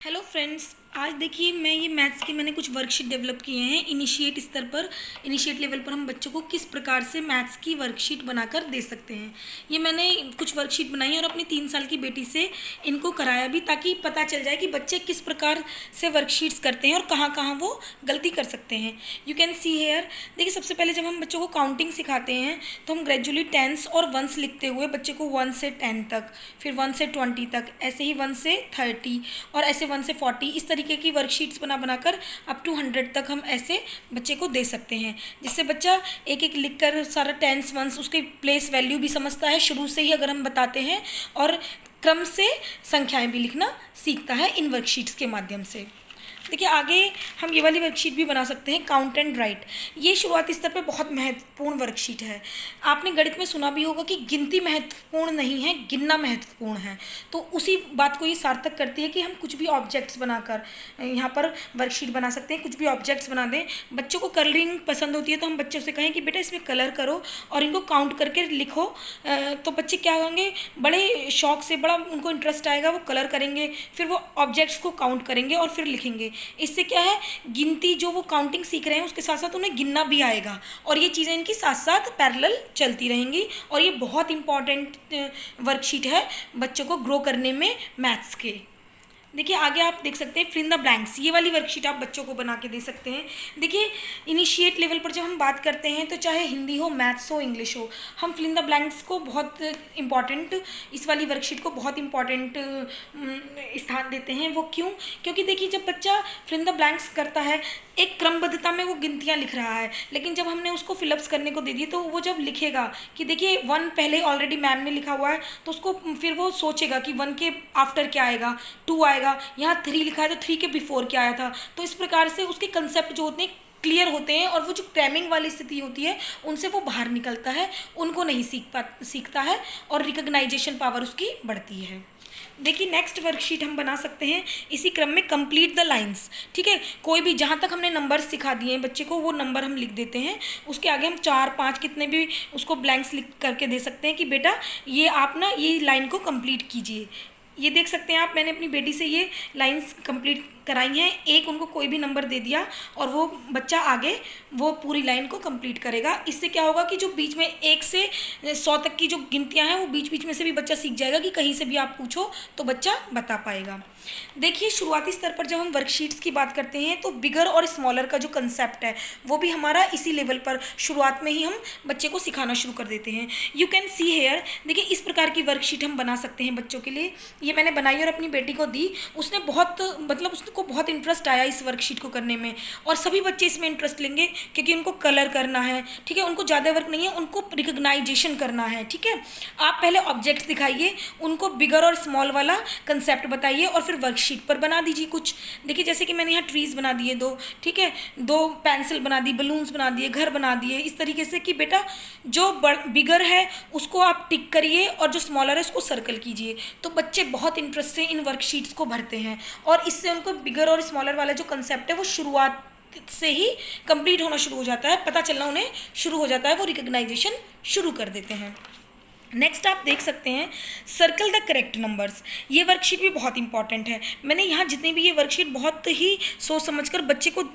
Hello friends, आज देखिए मैं ये मैथ्स के मैंने कुछ वर्कशीट डेवलप किए हैं। इनिशिएट लेवल पर हम बच्चों को किस प्रकार से मैथ्स की वर्कशीट बनाकर दे सकते हैं। ये मैंने कुछ वर्कशीट बनाई है और अपनी 3 साल की बेटी से इनको कराया भी, ताकि पता चल जाए कि बच्चे किस प्रकार से वर्कशीट्स करते हैं और कहाँ कहाँ वो गलती कर सकते हैं। You can see here. देखिए, सबसे पहले जब हम बच्चों को काउंटिंग सिखाते हैं तो हम ग्रेजुअली टेंस और वंस लिखते हुए बच्चे को 1 से 10 तक, फिर 1 से 20 तक, ऐसे ही 1 से 30 और ऐसे 1 से 40, इस तरीके की वर्कशीट्स बनाकर अप टू 100 तक हम ऐसे बच्चे को दे सकते हैं, जिससे बच्चा एक एक लिख कर सारा टेंस वंस उसके प्लेस वैल्यू भी समझता है शुरू से ही अगर हम बताते हैं, और क्रम से संख्याएं भी लिखना सीखता है इन वर्कशीट्स के माध्यम से। देखिए, आगे हम ये वाली वर्कशीट भी बना सकते हैं, काउंट एंड राइट। ये शुरुआती स्तर पे बहुत महत्वपूर्ण वर्कशीट है। आपने गणित में सुना भी होगा कि गिनती महत्वपूर्ण नहीं है, गिनना महत्वपूर्ण है। तो उसी बात को ये सार्थक करती है कि हम कुछ भी ऑब्जेक्ट्स बनाकर यहाँ पर वर्कशीट बना सकते हैं। कुछ भी ऑब्जेक्ट्स बना दें। बच्चों को कलरिंग पसंद होती है तो हम बच्चों से कहें कि बेटा इसमें कलर करो और इनको काउंट करके लिखो। तो बच्चे क्या करेंगे, बड़े शौक से, बड़ा उनको इंटरेस्ट आएगा, वो कलर करेंगे, फिर वो ऑब्जेक्ट्स को काउंट करेंगे और फिर लिखेंगे। इससे क्या है, गिनती जो वो काउंटिंग सीख रहे हैं उसके साथ साथ उन्हें गिनना भी आएगा, और ये चीज़ें इनकी साथ साथ पैरेलल चलती रहेंगी। और ये बहुत इंपॉर्टेंट वर्कशीट है बच्चों को ग्रो करने में मैथ्स के। देखिए, आगे आप देख सकते हैं फिल इन द ब्लैंक्स। ये वाली वर्कशीट आप बच्चों को बना के दे सकते हैं। देखिए, इनिशिएट लेवल पर जब हम बात करते हैं तो चाहे हिंदी हो, मैथ्स हो, इंग्लिश हो, हम फिल इन द ब्लैंक्स को बहुत इंपॉर्टेंट, इस वाली वर्कशीट को बहुत इंपॉर्टेंट स्थान देते हैं। वो क्यों? क्योंकि देखिए, जब बच्चा फिल इन द ब्लैंक्स करता है, एक क्रमबद्धता में वो गिनतियाँ लिख रहा है, लेकिन जब हमने उसको फिलअप्स करने को दे दिए तो वो जब लिखेगा कि देखिए 1 पहले ऑलरेडी मैम ने लिखा हुआ है, तो उसको फिर वो सोचेगा कि 1 के आफ्टर क्या आएगा, 2 आएगा, यहाँ 3 लिखा है तो 3 के बिफोर क्या आया था। तो इस प्रकार से उसके कंसेप्ट जो होते हैं क्लियर होते हैं, और वो जो क्रैमिंग वाली स्थिति होती है उनसे वो बाहर निकलता है, उनको नहीं सीखता है, और रिकग्नाइजेशन पावर उसकी बढ़ती है। देखिए, नेक्स्ट वर्कशीट हम बना सकते हैं इसी क्रम में, कंप्लीट द लाइंस। ठीक है, कोई भी जहाँ तक हमने नंबर सिखा दिए हैं बच्चे को, वो नंबर हम लिख देते हैं। उसके आगे हम 4, 5 कितने भी उसको ब्लैंक्स लिख करके दे सकते हैं कि बेटा ये आप ना ये लाइन को कंप्लीट कीजिए। ये देख सकते हैं आप, मैंने अपनी बेटी से ये लाइंस कंप्लीट कराई हैं। एक उनको कोई भी नंबर दे दिया और वो बच्चा आगे वो पूरी लाइन को कंप्लीट करेगा। इससे क्या होगा कि जो बीच में 1 से 100 तक की जो गिनतियां हैं वो बीच बीच में से भी बच्चा सीख जाएगा, कि कहीं से भी आप पूछो तो बच्चा बता पाएगा। देखिए, शुरुआती स्तर पर जब हम वर्कशीट्स की बात करते हैं तो बिगर और स्मॉलर का जो कंसेप्ट है वो भी हमारा इसी लेवल पर शुरुआत में ही हम बच्चे को सिखाना शुरू कर देते हैं। You can see here. देखिए, इस प्रकार की वर्कशीट हम बना सकते हैं बच्चों के लिए। ये मैंने बनाई और अपनी बेटी को दी। उसने बहुत, मतलब उसको बहुत इंटरेस्ट आया इस वर्कशीट को करने में, और सभी बच्चे इसमें इंटरेस्ट लेंगे क्योंकि उनको कलर करना है। ठीक है, उनको ज़्यादा वर्क नहीं है, उनको रिकग्नाइजेशन करना है। ठीक है, आप पहले ऑब्जेक्ट्स दिखाइए, उनको बिगर और स्मॉल वाला कंसेप्ट बताइए और फिर वर्कशीट पर बना दीजिए कुछ। देखिए, जैसे कि मैंने यहाँ ट्रीज बना दिए 2, ठीक है, 2 पेंसिल बना दी, बलून्स बना दिए, घर बना दिए, इस तरीके से कि बेटा जो बिगर है उसको आप टिक करिए और जो स्मॉलर है उसको सर्कल कीजिए। तो बच्चे बहुत इंटरेस्ट से इन वर्कशीट्स को भरते हैं, और इससे उनको बिगर और स्मॉलर वाला जो कंसेप्ट है वो शुरुआत से ही कंप्लीट होना शुरू हो जाता है, पता चलना उन्हें शुरू हो जाता है, वो रिकग्नाइजेशन शुरू कर देते हैं। नेक्स्ट आप देख सकते हैं सर्कल द करेक्ट नंबर्स। ये वर्कशीट भी बहुत इंपॉर्टेंट है। मैंने यहाँ जितनी भी ये वर्कशीट बहुत ही सोच समझकर बच्चे को,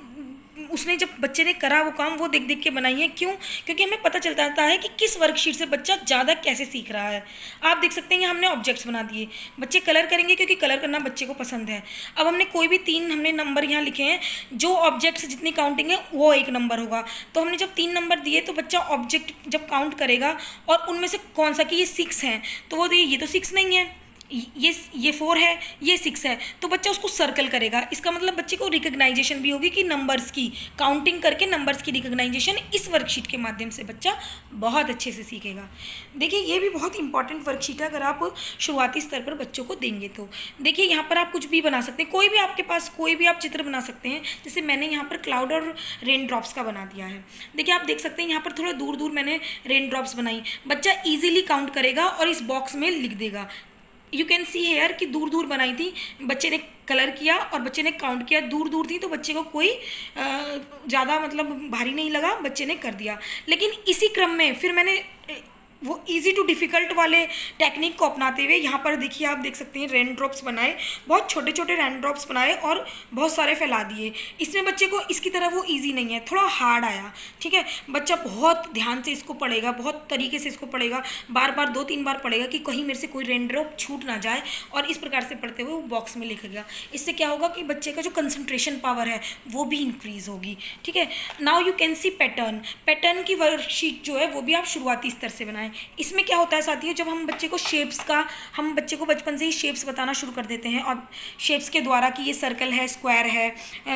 उसने जब बच्चे ने करा वो काम, वो देख देख के बनाई है। क्यों? क्योंकि हमें पता चलता है कि किस वर्कशीट से बच्चा ज़्यादा कैसे सीख रहा है। आप देख सकते हैं हमने ऑब्जेक्ट्स बना दिए, बच्चे कलर करेंगे क्योंकि कलर करना बच्चे को पसंद है। अब हमने कोई भी 3 हमने नंबर यहाँ लिखे हैं, जो ऑब्जेक्ट्स जितनी काउंटिंग है वो 1 नंबर होगा। तो हमने जब 3 नंबर दिए तो बच्चा ऑब्जेक्ट जब काउंट करेगा और उनमें से कौन सा कि ये 6 हैं, तो वो ये तो 6 नहीं है, ये 4 है, ये 6 है, तो बच्चा उसको सर्कल करेगा। इसका मतलब बच्चे को रिकग्नाइजेशन भी होगी कि नंबर्स की काउंटिंग करके नंबर्स की रिकग्नाइजेशन इस वर्कशीट के माध्यम से बच्चा बहुत अच्छे से सीखेगा। देखिए, ये भी बहुत इंपॉर्टेंट वर्कशीट है अगर आप शुरुआती स्तर पर बच्चों को देंगे तो। देखिए, यहाँ पर आप कुछ भी बना सकते हैं, कोई भी आपके पास कोई भी आप चित्र बना सकते हैं। जैसे मैंने यहाँ पर क्लाउड और रेन ड्रॉप्स का बना दिया है। देखिए, आप देख सकते हैं यहाँ पर थोड़ा दूर दूर मैंने रेन ड्रॉप्स बनाई। बच्चा ईजिली काउंट करेगा और इस बॉक्स में लिख देगा। यू कैन सी हेयर कि दूर दूर बनाई थी, बच्चे ने कलर किया और बच्चे ने काउंट किया, दूर दूर थी तो बच्चे को कोई ज़्यादा मतलब भारी नहीं लगा, बच्चे ने कर दिया। लेकिन इसी क्रम में फिर मैंने वो इजी टू डिफ़िकल्ट वाले टेक्निक को अपनाते हुए यहाँ पर देखिए, आप देख सकते हैं रेन ड्रॉप्स बनाए, बहुत छोटे छोटे रेन ड्रॉप्स बनाए और बहुत सारे फैला दिए। इसमें बच्चे को इसकी तरह वो इजी नहीं है, थोड़ा हार्ड आया। ठीक है, बच्चा बहुत ध्यान से इसको पढ़ेगा, बहुत तरीके से इसको पढ़ेगा, बार बार 2-3 बार पढ़ेगा कि कहीं मेरे से कोई रेन ड्रॉप छूट ना जाए, और इस प्रकार से पढ़ते हुए वो बॉक्स में लिखेगा। इससे क्या होगा कि बच्चे का जो कंसंट्रेशन पावर है वो भी इंक्रीज़ होगी। ठीक है, now you can C pattern की वर्कशीट जो है वो भी आप शुरुआती स्तर से बनाएं। इसमें क्या होता है साथियों, जब हम बच्चे को हम बच्चे को बचपन से ही शेप्स बताना शुरू कर देते हैं, और शेप्स के द्वारा कि ये सर्कल है, स्क्वायर है,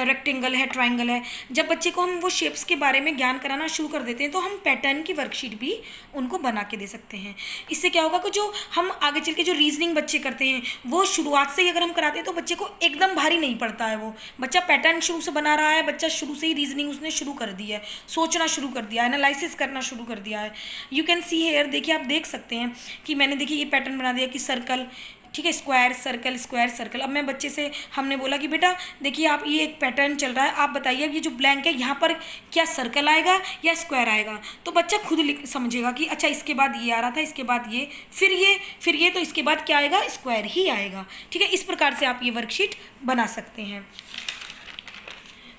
रेक्टेंगल है, ट्राइंगल है, जब बच्चे को हम वो शेप्स के बारे में ज्ञान कराना शुरू कर देते हैं तो हम पैटर्न की वर्कशीट भी उनको बना के दे सकते हैं। इससे क्या होगा कि जो हम आगे चल के जो रीजनिंग बच्चे करते हैं वो शुरुआत से ही अगर हम कराते हैं तो बच्चे को एकदम भारी नहीं पड़ता है। वो बच्चा पैटर्न शुरू से बना रहा है, बच्चा शुरू से ही रीजनिंग उसने शुरू कर दी है, सोचना शुरू कर दिया है, एनालिसिस करना शुरू कर दिया है। यू कैन सी हेयर, देखिए आप देख सकते हैं कि मैंने देखिए ये पैटर्न बना दिया कि सर्कल, ठीक है, स्क्वायर सर्कल स्क्वायर सर्कल। अब मैं बच्चे से हमने बोला कि बेटा देखिए आप ये एक पैटर्न चल रहा है, आप बताइए अब ये जो ब्लैंक है यहाँ पर क्या सर्कल आएगा या स्क्वायर आएगा। तो बच्चा खुद समझेगा कि अच्छा इसके बाद ये आ रहा था, इसके बाद ये, फिर ये, तो इसके बाद क्या आएगा, स्क्वायर ही आएगा। ठीक है, इस प्रकार से आप ये वर्कशीट बना सकते हैं।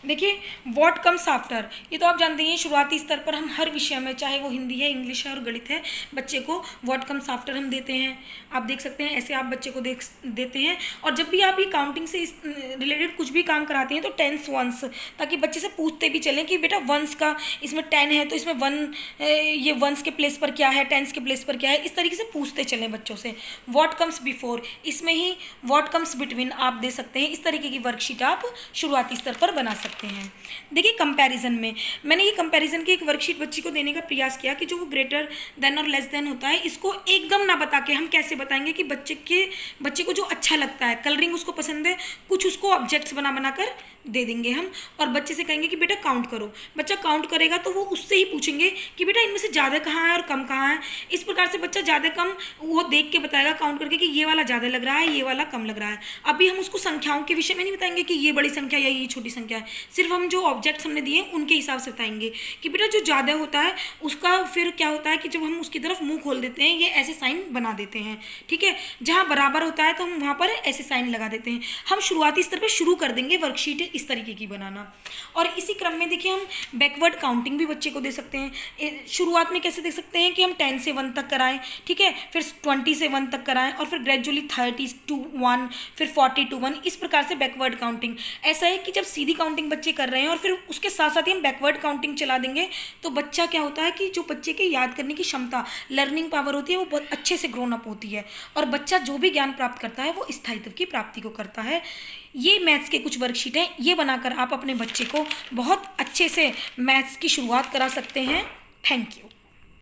देखिए व्हाट कम्स आफ्टर, ये तो आप जानते हैं शुरुआती स्तर पर हम हर विषय में, चाहे वो हिंदी है, इंग्लिश है और गणित है, बच्चे को व्हाट कम्स आफ्टर हम देते हैं। आप देख सकते हैं ऐसे आप बच्चे को देते हैं। और जब भी आप ये काउंटिंग से रिलेटेड कुछ भी काम कराते हैं तो टेंस वंस, ताकि बच्चे से पूछते भी चलें कि बेटा वंस का इसमें 10 है तो इसमें ये वंस के प्लेस पर क्या है, टेंस के प्लेस पर क्या है, इस तरीके से पूछते चलें बच्चों से। व्हाट कम्स बिफोर, इसमें ही व्हाट कम्स बिटवीन आप दे सकते हैं। इस तरीके की वर्कशीट आप शुरुआती स्तर पर बना सकते हैं। देखिए कंपैरिजन में मैंने ये कंपैरिजन की एक वर्कशीट बच्ची को देने का प्रयास किया कि जो वो ग्रेटर देन और लेस देन होता है, इसको एकदम ना बता के हम कैसे बताएंगे कि बच्चे को जो अच्छा लगता है, कलरिंग उसको पसंद है, कुछ उसको ऑब्जेक्ट्स बना कर दे देंगे हम, और बच्चे से कहेंगे कि बेटा काउंट करो। बच्चा काउंट करेगा तो वो उससे ही पूछेंगे कि बेटा इनमें से ज़्यादा कहाँ है और कम कहाँ है। इस प्रकार से बच्चा ज़्यादा कम वो देख के बताएगा काउंट करके कि ये वाला ज़्यादा लग रहा है, ये वाला कम लग रहा है। अभी हम उसको संख्याओं के विषय में नहीं बताएंगे कि ये बड़ी संख्या या ये छोटी संख्या है, सिर्फ हम जो ऑब्जेक्ट्स हमने दिए उनके हिसाब से बताएंगे कि बेटा जो ज़्यादा होता है उसका फिर क्या होता है कि जब हम उसकी तरफ मुँह खोल देते हैं ये ऐसे साइन बना देते हैं। ठीक है, जहाँ बराबर होता है तो हम वहाँ पर ऐसे साइन लगा देते हैं। हम शुरुआती स्तर पर शुरू कर देंगे वर्कशीट इस तरीके की बनाना। और इसी क्रम में देखिए हम बैकवर्ड काउंटिंग भी बच्चे को दे सकते हैं। शुरुआत में कैसे दे सकते हैं कि हम 10 से 1 तक कराएं, ठीक है, फिर 20 से 1 तक कराएं, और फिर ग्रेजुअली 30 to 1, फिर 40 to 1, इस प्रकार से बैकवर्ड काउंटिंग। ऐसा है कि जब सीधी काउंटिंग बच्चे कर रहे हैं और फिर उसके साथ साथ ही हम बैकवर्ड काउंटिंग चला देंगे तो बच्चा क्या होता है कि जो बच्चे के याद करने की क्षमता, लर्निंग पावर होती है वो बहुत अच्छे से ग्रोन अप होती है, और बच्चा जो भी ज्ञान प्राप्त करता है वो स्थायित्व की प्राप्ति को करता है। ये मैथ्स के कुछ वर्कशीट हैं, ये बनाकर आप अपने बच्चे को बहुत अच्छे से मैथ्स की शुरुआत करा सकते हैं। Thank you.